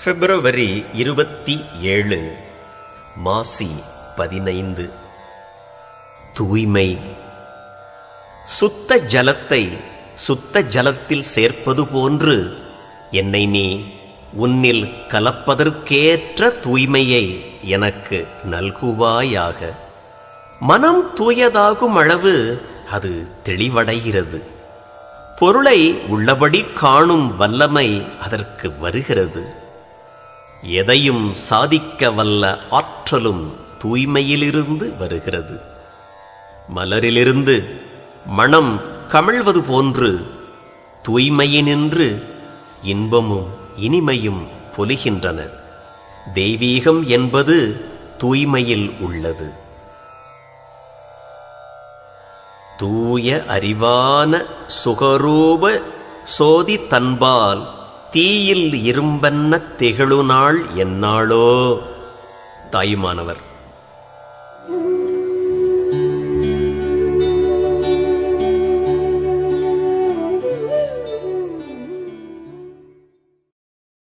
பிப்ரவரி 27 மாசி 15. தூய்மை. சுத்த ஜலத்தை சுத்த ஜலத்தில் சேர்ப்பது போன்று என்னை நீ உன்னில் கலப்பதற்கேற்ற தூய்மையை எனக்கு நல்குவாயாக. மனம் தூயதாகும் அளவு அது தெளிவடைகிறது. பொருளை உள்ளபடி காணும் வல்லமை அதற்கு வருகிறது. எதையும் சாதிக்க வல்ல ஆற்றலும் தூய்மையிலிருந்து வருகிறது. மலரிலிருந்து மனம் கமழ்வது போன்று தூய்மையினின்று இன்பமும் இனிமையும் பொலிகின்றன. தெய்வீகம் என்பது தூய்மையில் உள்ளது. தூய அறிவான சுகரூப சோதி தன்பால் தீயில் இரும்பன்ன திகழுநாள் என்னாளோ. தாயுமானவர்.